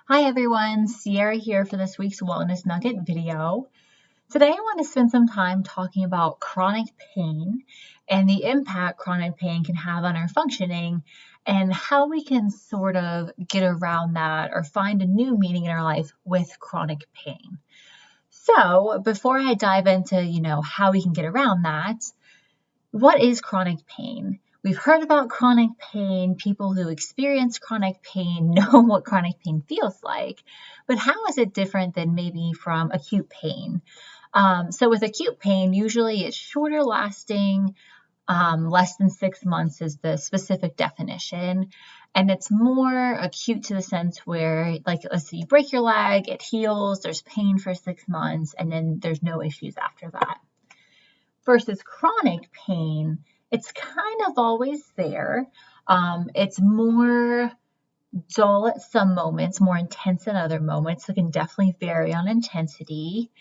Hi everyone, Ciara here for this week's Wellness Nugget video. Today I want to spend some time talking about chronic pain and the impact chronic pain can have on our functioning and how we can sort of get around that or find a new meaning in our life with chronic pain. So before I dive into, how we can get around that, what is chronic pain? We've heard about chronic pain. People who experience chronic pain know what chronic pain feels like, but how is it different than maybe from acute pain? So with acute pain, usually it's shorter lasting, less than 6 months is the specific definition. And it's more acute to the sense where, like, let's say you break your leg, it heals, there's pain for 6 months, and then there's no issues after that. Versus chronic pain, it's kind of always there. It's more dull at some moments, more intense at other moments. It can definitely vary on intensity.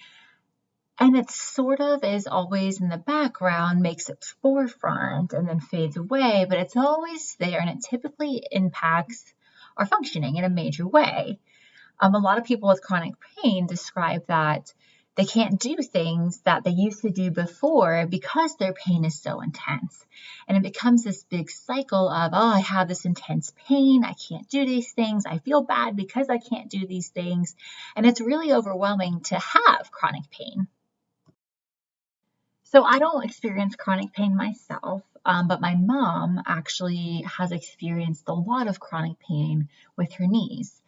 And it sort of is always in the background, makes its forefront, and then fades away, but it's always there, and it typically impacts our functioning in a major way. A lot of people with chronic pain describe that they can't do things that they used to do before because their pain is so intense. And it becomes this big cycle of, oh, I have this intense pain. I can't do these things. I feel bad because I can't do these things. And it's really overwhelming to have chronic pain. So I don't experience chronic pain myself, but my mom actually has experienced a lot of chronic pain with her knees.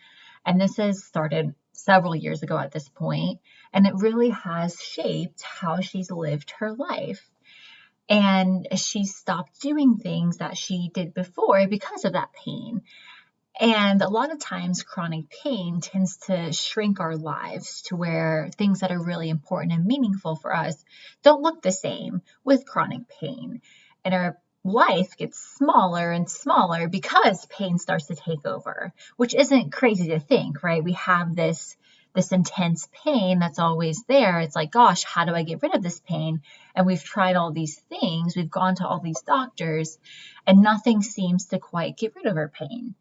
And this has started several years ago at this point, and it really has shaped how she's lived her life. And she stopped doing things that she did before because of that pain. And a lot of times chronic pain tends to shrink our lives to where things that are really important and meaningful for us don't look the same with chronic pain. And our life gets smaller and smaller because pain starts to take over, which isn't crazy to think, right? We have this intense pain that's always there. It's like, gosh, how do I get rid of this pain? And we've tried all these things. We've gone to all these doctors, and nothing seems to quite get rid of our pain.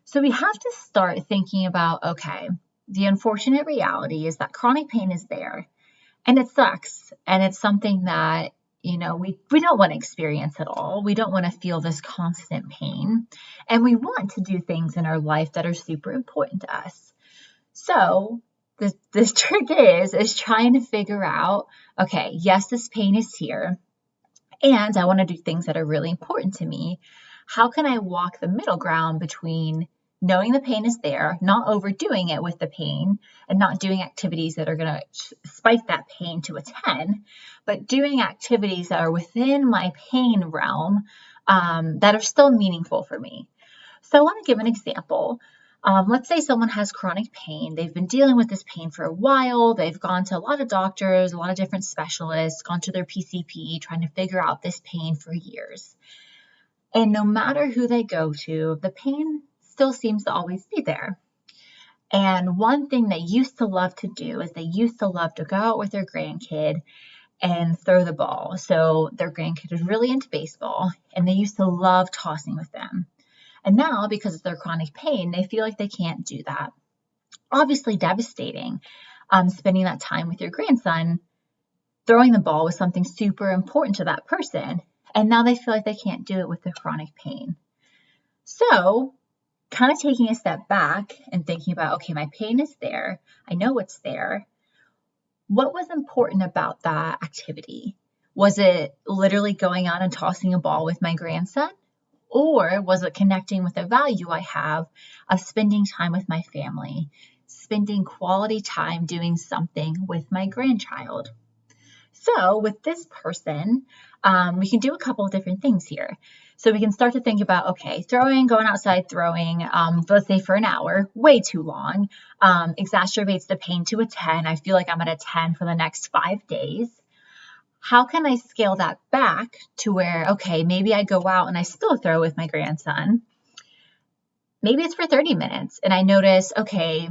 So we have to start thinking about, okay, the unfortunate reality is that chronic pain is there, and it sucks. And it's something that, we don't want to experience at all. We don't want to feel this constant pain. And we want to do things in our life that are super important to us. So this trick is trying to figure out, okay, yes, this pain is here, and I want to do things that are really important to me. How can I walk the middle ground between knowing the pain is there, not overdoing it with the pain, and not doing activities that are going to spike that pain to a 10, but doing activities that are within my pain realm that are still meaningful for me? So I want to give an example. Let's say someone has chronic pain. They've been dealing with this pain for a while. They've gone to a lot of doctors, a lot of different specialists, gone to their PCP, trying to figure out this pain for years. And no matter who they go to, the pain still seems to always be there. And one thing they used to love to do is they used to love to go out with their grandkid and throw the ball. So their grandkid was really into baseball, and they used to love tossing with them. And now, because of their chronic pain, they feel like they can't do that. Obviously devastating. Spending that time with your grandson, throwing the ball was something super important to that person. And now they feel like they can't do it with their chronic pain. So kind of taking a step back and thinking about, okay, my pain is there. I know it's there. What was important about that activity? Was it literally going out and tossing a ball with my grandson? Or was it connecting with a value I have of spending time with my family, spending quality time doing something with my grandchild? So with this person, we can do a couple of different things here. So we can start to think about, okay, going outside throwing, let's say for an hour, way too long, exacerbates the pain to a 10. I feel like I'm at a 10 for the next 5 days. How can I scale that back to where, okay, maybe I go out and I still throw with my grandson. Maybe it's for 30 minutes and I notice, okay,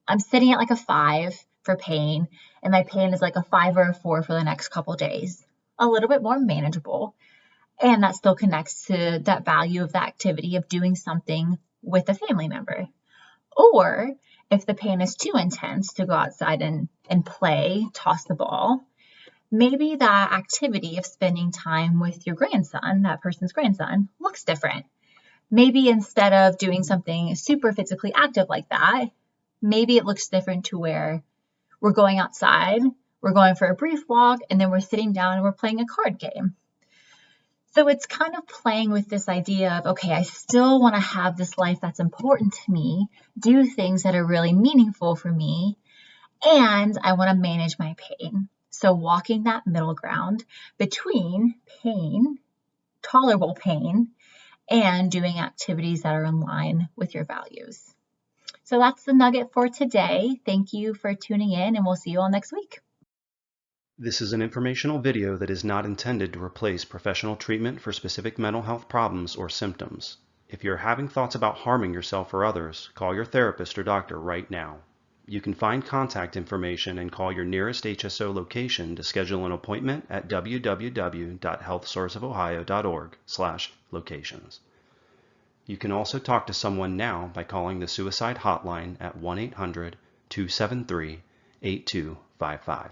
I'm sitting at like a 5 for pain, and my pain is like a 5 or a 4 for the next couple days. A little bit more manageable. And that still connects to that value of the activity of doing something with a family member. Or if the pain is too intense to go outside and play, toss the ball, maybe that activity of spending time with your grandson, that person's grandson, looks different. Maybe instead of doing something super physically active like that, maybe it looks different to where we're going outside, we're going for a brief walk, and then we're sitting down and we're playing a card game. So it's kind of playing with this idea of, okay, I still want to have this life that's important to me, do things that are really meaningful for me, and I want to manage my pain. So walking that middle ground between pain, tolerable pain, and doing activities that are in line with your values. So that's the nugget for today. Thank you for tuning in, and we'll see you all next week. This is an informational video that is not intended to replace professional treatment for specific mental health problems or symptoms. If you're having thoughts about harming yourself or others, call your therapist or doctor right now. You can find contact information and call your nearest HSO location to schedule an appointment at www.healthsourceofohio.org/locations. You can also talk to someone now by calling the suicide hotline at 1-800-273-8255.